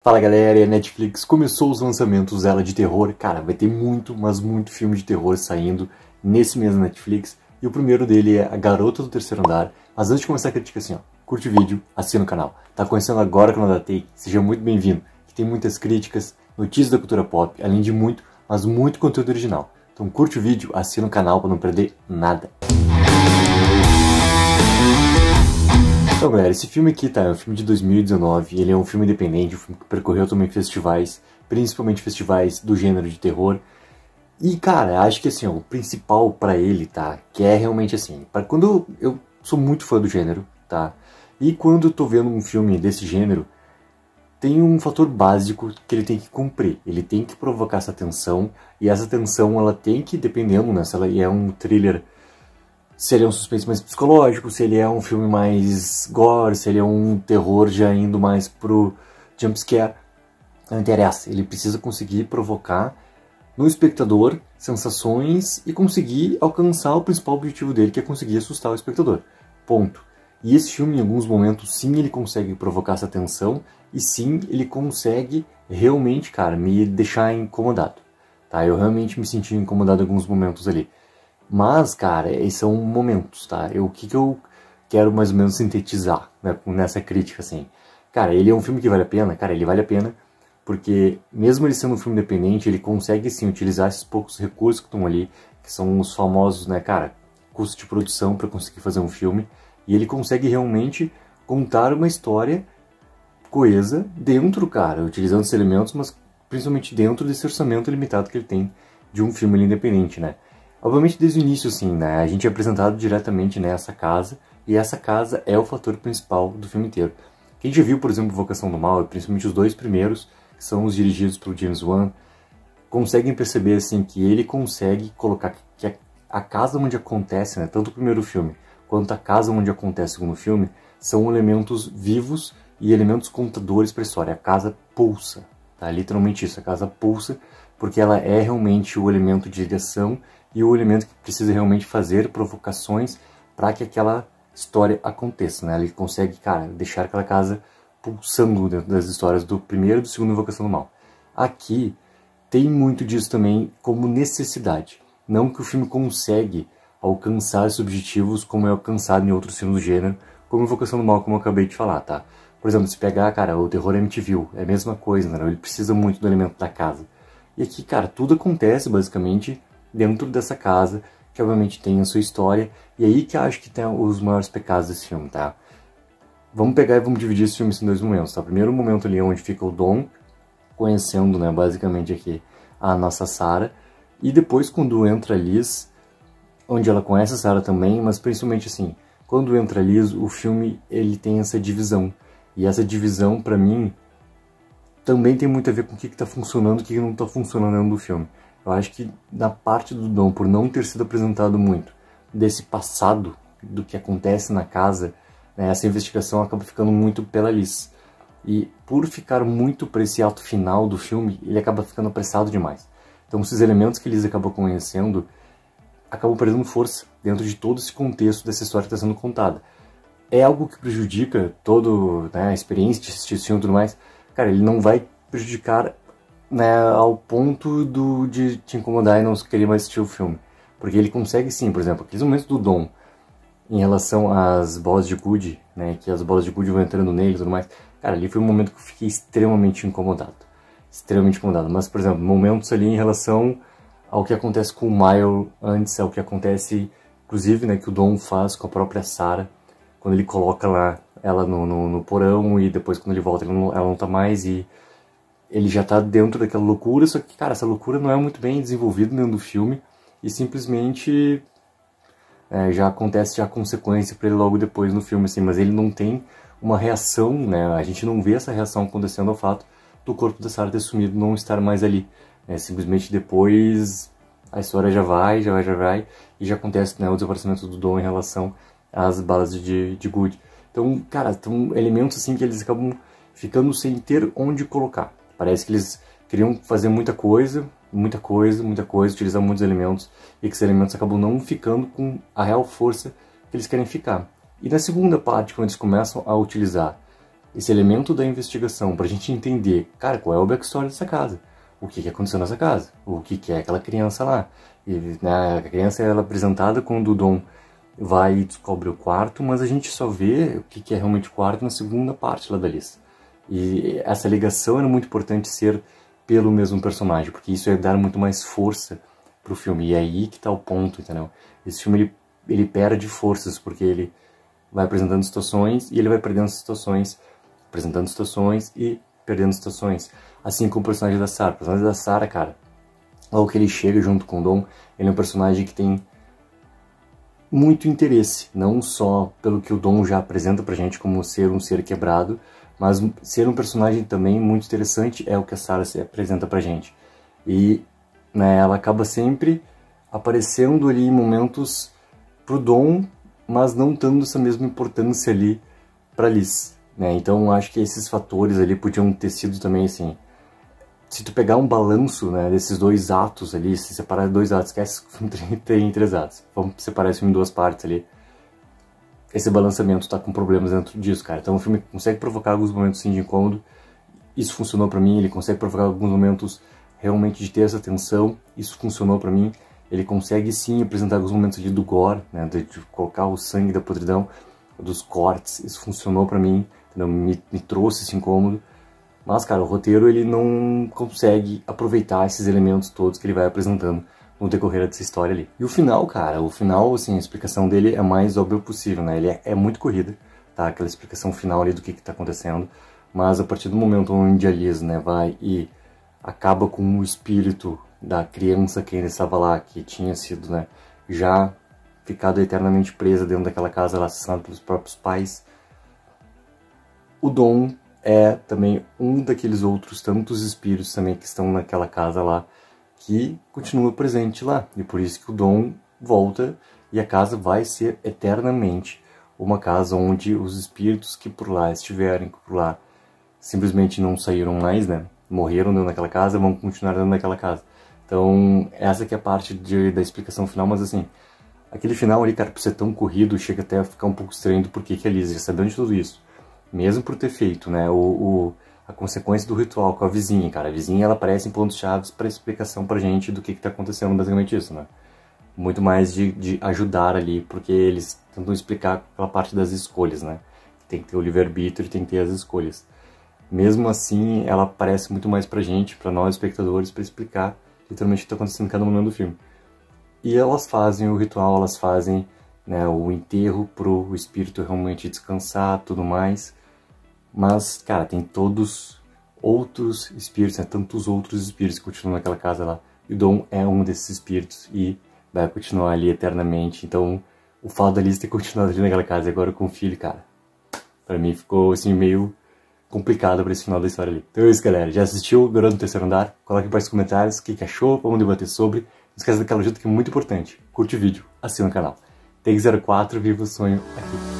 Fala galera, a Netflix começou os lançamentos dela de terror. Cara, vai ter muito, mas muito filme de terror saindo nesse mês na Netflix. E o primeiro dele é A Garota do Terceiro Andar. Mas antes de começar a crítica assim, ó, curte o vídeo, assina o canal. Tá conhecendo agora o canal da Take? Seja muito bem-vindo. Que tem muitas críticas, notícias da cultura pop, além de muito, mas muito conteúdo original. Então curte o vídeo, assina o canal para não perder nada. Então galera, esse filme aqui é um filme de 2019, ele é um filme independente, um filme que percorreu também festivais, principalmente festivais do gênero de terror. E cara, acho que assim, ó, o principal pra ele, tá, que é realmente assim, quando eu sou muito fã do gênero, tá, e quando eu tô vendo um filme desse gênero, tem um fator básico que ele tem que cumprir, ele tem que provocar essa tensão, e essa tensão ela tem que, dependendo, né, se ela é um thriller, se ele é um suspense mais psicológico, se ele é um filme mais gore, se ele é um terror já indo mais pro jumpscare, não interessa. Ele precisa conseguir provocar no espectador sensações e conseguir alcançar o principal objetivo dele, que é conseguir assustar o espectador. Ponto. E esse filme, em alguns momentos, sim, ele consegue provocar essa tensão e sim, ele consegue realmente, cara, me deixar incomodado. Tá? Eu realmente me senti incomodado em alguns momentos ali. Mas, cara, esses são momentos, tá? O que eu quero mais ou menos sintetizar, né, nessa crítica, assim. Cara, ele é um filme que vale a pena? Cara, ele vale a pena porque, mesmo ele sendo um filme independente, ele consegue, sim, utilizar esses poucos recursos que estão ali, que são os famosos, né, cara, custo de produção para conseguir fazer um filme, e ele consegue realmente contar uma história coesa dentro, cara, utilizando esses elementos, mas principalmente dentro desse orçamento limitado que ele tem de um filme independente, né? Obviamente, desde o início, assim, né, a gente é apresentado diretamente nessa casa, e essa casa é o fator principal do filme inteiro. Quem já viu, por exemplo, Invocação do Mal, principalmente os dois primeiros, que são os dirigidos pelo James Wan, conseguem perceber, assim, que ele consegue colocar que a casa onde acontece, né, tanto o primeiro filme, quanto a casa onde acontece o segundo filme, são elementos vivos e elementos contadores para a história. A casa pulsa, tá? Literalmente isso, a casa pulsa, porque ela é realmente o elemento de ligação e o elemento que precisa realmente fazer provocações para que aquela história aconteça, né? Ele consegue, cara, deixar aquela casa pulsando dentro das histórias do primeiro e do segundo Invocação do Mal. Aqui tem muito disso também como necessidade. Não que o filme consegue alcançar esses objetivos como é alcançado em outros filmes do gênero, como Invocação do Mal, como eu acabei de falar, tá? Por exemplo, se pegar, cara, o terror MTV, é a mesma coisa, né? Ele precisa muito do elemento da casa. E aqui, cara, tudo acontece basicamente dentro dessa casa, que obviamente tem a sua história, e aí que eu acho que tem os maiores pecados desse filme, tá? Vamos pegar e vamos dividir esse filme em dois momentos, tá? O primeiro momento ali onde fica o Dom, conhecendo, né, basicamente aqui a nossa Sarah, e depois quando entra a Liz, onde ela conhece a Sarah também, mas principalmente assim, quando entra a Liz, o filme, ele tem essa divisão, e essa divisão, pra mim, também tem muito a ver com o que tá funcionando e o que não tá funcionando dentro do filme. Eu acho que na parte do Dom, por não ter sido apresentado muito desse passado, do que acontece na casa, né, essa investigação acaba ficando muito pela Liz. E por ficar muito para esse ato final do filme, ele acaba ficando apressado demais. Então esses elementos que Liz acaba conhecendo, acabam perdendo força dentro de todo esse contexto dessa história que está sendo contada. É algo que prejudica toda, né, a experiência de assistir esse filme e tudo mais. Cara, ele não vai prejudicar, né, ao ponto de te incomodar e não querer mais assistir o filme. Porque ele consegue sim, por exemplo, aqueles momentos do Dom em relação às bolas de gude, né, que as bolas de gude vão entrando nele e tudo mais. Cara, ali foi um momento que eu fiquei extremamente incomodado. Extremamente incomodado. Mas, por exemplo, momentos ali em relação ao que acontece com o Mile antes, ao que acontece, inclusive, né, que o Dom faz com a própria Sarah, quando ele coloca lá ela no porão e depois quando ele volta ela não tá mais e ele já tá dentro daquela loucura, só que, cara, essa loucura não é muito bem desenvolvida dentro do filme e simplesmente já acontece já a consequência pra ele logo depois no filme, assim, mas ele não tem uma reação, né, a gente não vê essa reação acontecendo ao fato do corpo da Sarah ter sumido, não estar mais ali, né, simplesmente depois a história já vai, e já acontece, né, o desaparecimento do Dom em relação às balas de gude. Então, cara, são elementos assim que eles acabam ficando sem ter onde colocar. Parece que eles queriam fazer muita coisa, utilizar muitos elementos, e que esses elementos acabam não ficando com a real força que eles querem ficar. E na segunda parte, quando eles começam a utilizar esse elemento da investigação pra gente entender, cara, qual é o backstory dessa casa, o que aconteceu nessa casa, o que é aquela criança lá. E, né, a criança ela é apresentada quando o Dom vai e descobre o quarto, mas a gente só vê o que é realmente o quarto na segunda parte lá da lista. E essa ligação era muito importante ser pelo mesmo personagem, porque isso ia dar muito mais força pro filme. E é aí que tá o ponto, entendeu? Esse filme ele perde forças, porque ele vai apresentando situações e ele vai perdendo situações, apresentando situações e perdendo situações. Assim como o personagem da Sarah. O personagem da Sarah, cara, logo que ele chega junto com o Dom, ele é um personagem que tem muito interesse, não só pelo que o Dom já apresenta pra gente como ser um ser quebrado, mas ser um personagem também muito interessante é o que a Sarah se apresenta pra gente. E né, ela acaba sempre aparecendo ali em momentos pro Dom, mas não dando essa mesma importância ali pra Liz, né? Então acho que esses fatores ali podiam ter sido também assim, se tu pegar um balanço, né, desses dois atos ali, se separar dois atos, esquece que o filme tem 3 atos, vamos separar esse filme em 2 partes ali, esse balanceamento tá com problemas dentro disso, cara. Então o filme consegue provocar alguns momentos sim de incômodo, isso funcionou pra mim, ele consegue provocar alguns momentos realmente de ter essa tensão, isso funcionou pra mim, ele consegue sim apresentar alguns momentos ali do gore, né, de colocar o sangue da podridão, dos cortes, isso funcionou pra mim, me trouxe esse incômodo. Mas, cara, o roteiro ele não consegue aproveitar esses elementos todos que ele vai apresentando no decorrer dessa história ali. E o final, cara, o final, assim, a explicação dele é mais óbvia possível, né? Ele é muito corrida, tá? Aquela explicação final ali do que tá acontecendo. Mas a partir do momento onde a Liz, né, vai e acaba com o espírito da criança que ainda estava lá, que tinha sido, né, já ficado eternamente presa dentro daquela casa, ela assassinada pelos próprios pais, o Dom é também um daqueles outros tantos espíritos também que estão naquela casa lá, que continua presente lá. E por isso que o Dom volta e a casa vai ser eternamente uma casa onde os espíritos que por lá estiverem, que por lá simplesmente não saíram mais, né? Morreram dentro daquela casa, vão continuar dentro daquela casa. Então, essa que é a parte da explicação final, mas assim, aquele final ali, cara, por ser tão corrido, chega até a ficar um pouco estranho do porquê que a Liz, já sabendo de tudo isso, mesmo por ter feito, né, a consequência do ritual com a vizinha, cara. A vizinha, ela aparece em pontos-chave para explicação pra gente do que tá acontecendo, basicamente isso, né. Muito mais de ajudar ali, porque eles tentam explicar aquela parte das escolhas, né. Tem que ter o livre-arbítrio e tem que ter as escolhas. Mesmo assim, ela aparece muito mais pra gente, pra nós espectadores, pra explicar literalmente o que tá acontecendo em cada momento do filme. E elas fazem o ritual, elas fazem, né, o enterro pro espírito realmente descansar, tudo mais. Mas, cara, tem todos outros espíritos, né, tantos outros espíritos que continuam naquela casa lá. E o Dom é um desses espíritos e vai continuar ali eternamente. Então, o fato da Liz ter continuado ali naquela casa e agora com o filho, cara, pra mim ficou, assim, meio complicado pra esse final da história ali. Então é isso, galera. Já assistiu o Garoto no Terceiro Andar? Coloque aí nos comentários o que achou, vamos debater sobre. Não esqueça daquela ajuda que é muito importante. Curte o vídeo, assina o canal. Take 04, viva o sonho aqui.